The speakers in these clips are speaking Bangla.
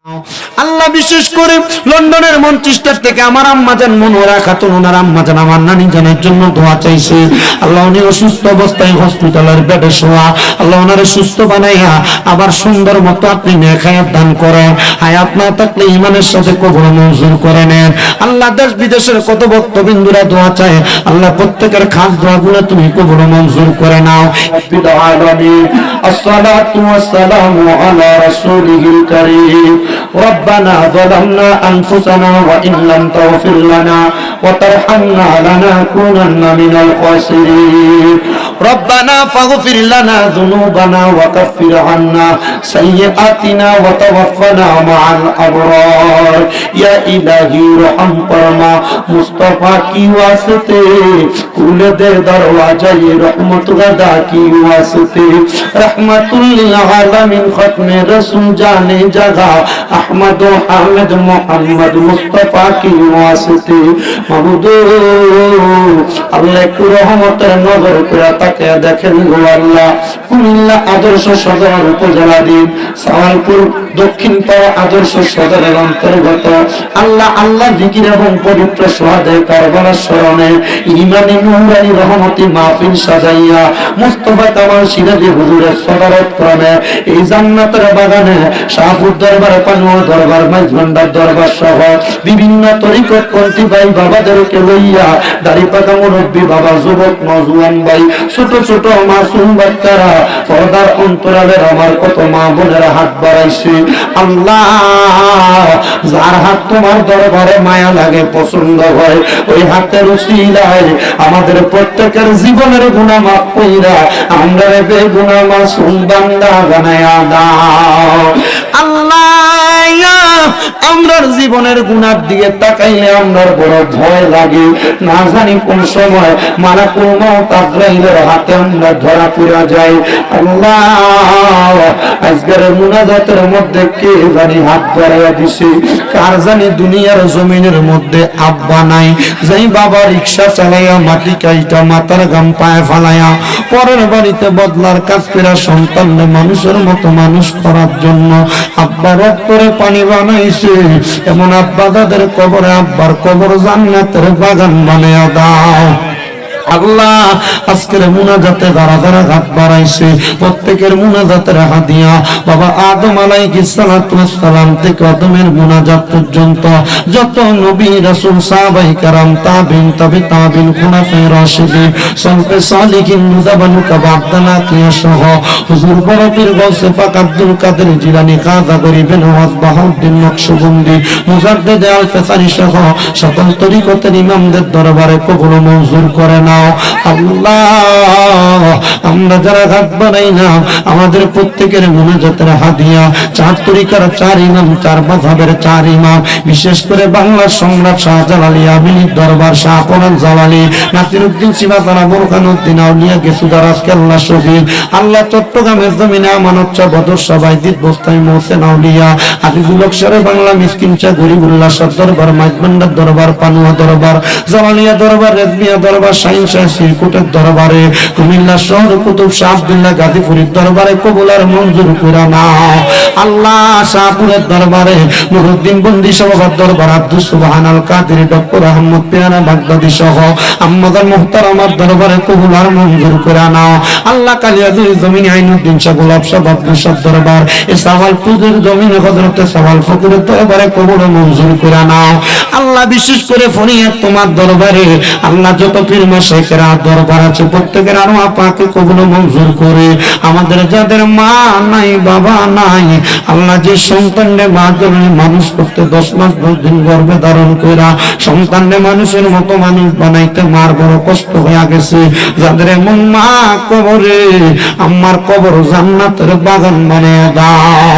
আল্লাহ বিশেষ করে লন্ডনের মঞ্চেস্টার থেকে আমার আম্মাজান মনোরা খাতুন, ওনার আম্মাজান আমার নানি জানের জন্য দোয়া চাইছে। আল্লাহ উনি অসুস্থ অবস্থায় হসপিটালের বেডে শোয়া, আল্লাহ ওনারে সুস্থ বানাইয়া আবার সুন্দর মতো আপনি নেক হায়াত দান করেন। হায়াত না থাকলে ইমানের সাথে কবর মঞ্জুর করে নেন। আল্লাহ দেশ বিদেশের কত ভক্তবিন্দুরা দোয়া চায়, আল্লাহ প্রত্যেকের খাস দোয়াগুলো তুমি কবর মঞ্জুর করে নাও। আসসালাতু ওয়াসসালামু আলা রাসূলিল কারীম। ربنا ظلمنا أنفسنا وإن لم تغفر لنا وترحمنا لنكونن من الخاسرين ربنا فاغفر لنا ذنوبنا وكفر عنا سيئاتنا وتوفنا مع الأبرار يا إلهي رحم فرما मुस्तफा की वास्ते कुल दे दरवाजा ये रहमत गदा की वास्ते रहमतुल लिल आलमीन खत्मे रसूल जाने जगह अहमद हामिद मोहम्मद मुस्तफा की वास्ते महमूद अल्लाह की रहमतेर नजर করে তাকে দেখেন গো আল্লাহ। কুমিল্লা আদর্শ সদর উপজেলা দিন সাওয়ালপুর দক্ষিণ পাড়া আদর্শ সদরের অন্তর্গত আল্লাহ আল্লাহ জিকির এবং পবিত্র সোহাদে কারবালার স্মরণে ইমানি নুরানি রহমতি মাহফিল সাজাইয়া মুস্তাফা কামাল সিরাজি হুজুরের সদরত ক্রমে এই জান্নাতের বাগানে শাহপুর দরবার, পানুয়া দরবার, মাইজভান্ডার দরবার সহ বিভিন্ন তরিকত পন্থী ভাই বাবাদেরকে লইয়া দাড়ি পাকা মুরব্বী বাবা, যুবক নওজোয়ান ভাই, ছোট ছোট মাসুম বাচ্চারা, পর্দার অন্তরালের আমার কত মা বোনেরা হাত বাড়াইছে। আল্লাহ যার হাত তোমার দরবারে মায়া লাগে, পছন্দ হয়, ওই হাতের উসিলায় আমাদের প্রত্যেকের জীবনের গুনাহ মাফ কইরা আমরা বেগুনাহ মাসুম বান্দা বানায়া দাও। আল্লাহ আমরার জীবনের গুনার দিকে তাকাইলে আমরার বড় ভয় লাগে, না জানি কোন সময় মালাকুল মউত আজরাইলের হাতে আমরা ধরা পড়া যাই। আল্লাহ আজকের মুনাজাতের মধ্যে কে জানি হাত বাড়াইয়া দিছে, কার জানি দুনিয়ার জমিনের মধ্যে আব্বা নাই, যেই বাবা রিকশা চালাইয়া মাটি কাইটা মাথার ঘাম পায়ে ফালাইয়া পরের বাড়িতে বদলার কাজ করে সন্তানকে মানুষের মতো মানুষ করার জন্য আব্বা রক্তরে পানি বানাইছে, এমন আব্বা দাদের কবরে আব্বার কবর জান্নাতের বাগান বানাইয়া দাও। আল্লাহ আজকের মুনাজাতে যারা যারা হাত বাড়াইছে প্রত্যেকের মুনাজাতের হাদিয়া বাবা আদম আলাইহিস সালাতু ওয়াস সালাম থেকে আদমের মুনাজাত পর্যন্ত যত নবী রাসূল সাহাবায়ে কেরাম তাবিন তাবে তাবিন খুলাফায়ে রাশিদিন সলফে সালিহিন মুজাবানু কাবাদনা কিয়া সহ হুজুর বড় পীর গৌসে পাক আব্দুল কাদের জিলানী, খাজা গরিবে নওয়াজ বাহাউদ্দিন নকশবন্দি, মুজাদ্দিদ আল ফেসারি সহ সকল তরিকতের ইমামদের দরবারে কবুল মঞ্জুর করে নাও। আল্লাহ আমরা যারা হাত বানাই না আমাদের প্রত্যেকের মুনাজাতের হাদিয়া চার তরিকার চার ইমাম, চার মাযহাবের চার ইমাম, বিশেষ করে বাংলার সম্রাট শাহজালালী আমিনীর দরবার শাহ পরান জালালী নাসিরউদ্দিন সিবাতানা বুরহানুদ্দিন আউলিয়া গেসুদারাজ কেল্লা শহীদ আল্লাহ চট্টগ্রামের জমিনে আমানত চা বদর সবাই দিত বস্তাই মোহসেন আউলিয়া আজিজুল অকশরে বাংলা মিসকিন চা গরিবুল্লাহ শাহ দরবার, মাইজভান্ডার দরবার, পানুয়া দরবার, জালালিয়া দরবার, রেজমিয়া দরবার, শাহিন শাহ সিরকুটের দরবারে, কুমিল্লা শহর কুতুব শাহ আব্দুল্লাহ গাজীপুরের দরবারে কবুলার মঞ্জুর করে নাও। আল্লাহ শাহপুরের দরবারে নুরউদ্দিন বন্দি সভার দরবার, আব্দুল সুবহান আল কাদের, ডক্টর আহমদ পেয়ারা বাগদাদি সহ আম্মাদার মুহতারামার দরবারে কবুলার মঞ্জুর করে নাও। আল্লাহ কালিয়াজুর জমিনে আইনুদ্দিন শাহ গোলাপ শাহ আব্দুল শাহ দরবার, এ সাওয়ালপুরের জমিনে হযরতে সাওয়াল ফকিরের দরবারে কবুল মঞ্জুর করে নাও। আল্লাহ বিশেষ করে ফরিয়াদ তোমার দরবারে আল্লাহ যত পীর মাশায়েখের দরবার আছে প্রত্যেকের আরওয়াহ পাকে কবুল মঞ্জুর করে। আমাদের যাদের মা নাই বাবা নাই আল্লাহ যে সন্তানকে মা জন্মে মানুষ করতে 10 মাস 10 দিন গর্ভে ধারণ কইরা সন্তানকে মানুষের মতো মানুষ বানাইতে মার বড় কষ্ট হয়ে গেছে, যাদের এমন মা কবরে আম্মার কবর জান্নাতের বাগান বানিয়ে দাও।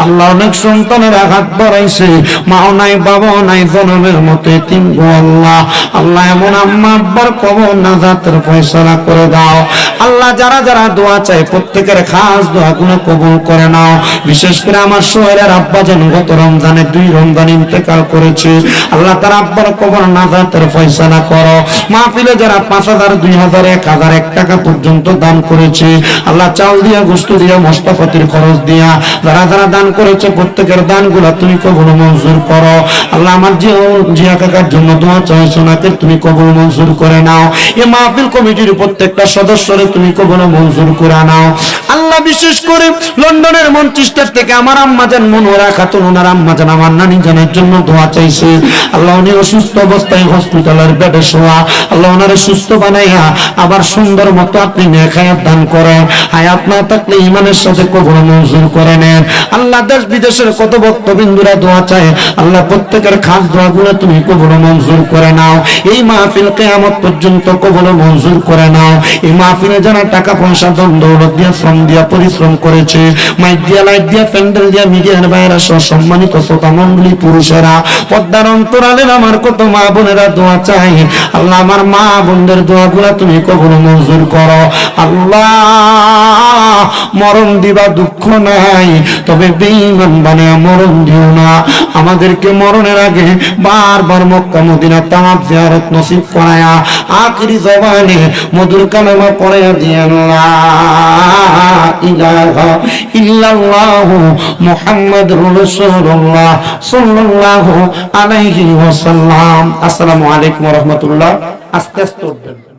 আল্লাহ অনেক সন্তানের আঘাত বাড়াইছে, মাও নাই বাবাও নাই জনমের মতো এতিম গো আল্লাহ। আল্লাহ এমন আম্মা আব্বার কবর নাজাতের ফয়সালা করে দাও। আল্লাহ যারা যারা দোয়া চায় প্রত্যেকের খাস দোয়াগুলো কবুল করে নাও। বিশেষ করে আমার শহরের আব্বা যেন গত রমজানে 2 রমজান ইন্তেকাল করেছে, আল্লাহ তার আব্বার কবর নাজাতের ফয়সালা করো। মাহফিলে যারা 5,000 2,000 1,000 1 টাকা পর্যন্ত দান করেছে, আল্লাহ চাল দিয়া গোশত দিয়া মশলাপাতির খরচ দিয়া যারা যারা দান করেছে প্রত্যেকের দানগুলো তুমি কবুল মঞ্জুর করো। আল্লাহ আমার জিয়া কাকার জন্য দোয়া চাইছো নাকে তুমি কবুল মঞ্জুর করে নাও। এই মাহফিল কমিটির প্রত্যেকটা সদস্যরে তুমি কবুল মঞ্জুর করে নাও। আল্লাহ বিশেষ করে লন্ডনের মঞ্চেস্টার থেকে আমার আম্মা জান মনোরা খাতুন, ওনার আম্মা জান আমার নানি জানের জন্য দোয়া চাইছে। আল্লাহ উনি অসুস্থ অবস্থায় হসপিটালের বেডে শোয়া, আল্লাহ ওনারে সুস্থ বানাইয়া আবার সুন্দর মতো আপনি নেক হায়াত দান করেন। হায়াত না থাকলে ইমানের সাথে কবুল মঞ্জুর করে নেন। আল্লাহ দেশ বিদেশের কত ভক্তবিন্দুরা দোয়া চায়, আল্লাহ প্রত্যেকের খাস দোয়াগুলো তুমি কবুল মঞ্জুর করে নাও। এই মাহফিল কিয়ামত পর্যন্ত কবুল মঞ্জুর করে নাও। এই মাহফিলে যারা টাকা পয়সা ধন দৌলত দিয়া শ্রম দিয়া পরিশ্রম করেছে, মাইক দিয়া লাইট দিয়া প্যান্ডেল দিয়া মিডিয়ার বাইরে সহ সম্মানিত শ্রোতা মণ্ডলী পুরুষেরা, পর্দার অন্তরালের আমার কত মা বোনেরা দোয়া চাই, আল্লাহ আমার মা বোনদের দোয়াগুলো তুমি কবুল মঞ্জুর করো। আল্লাহ মরণ দিবা দুঃখ নাই, তবে বেঈমান বানিয়ে মরণ দিও না। আমাদেরকে মরণের আগে বারবার মক্কা মদিনা তাওয়াফ জিয়ারত নসিব করায়া আখিরি জবানে মধুর কালেমা পড়ায়া দিয়েন লা ইলাহা ইল্লাল্লাহু মুহাম্মাদুর রাসূলুল্লাহ সাল্লাল্লাহু আলাইহি ওয়াসাল্লাম। আসসালামু আলাইকুম ওয়া রাহমাতুল্লাহ। আস্তে আস্তে উঠবেন।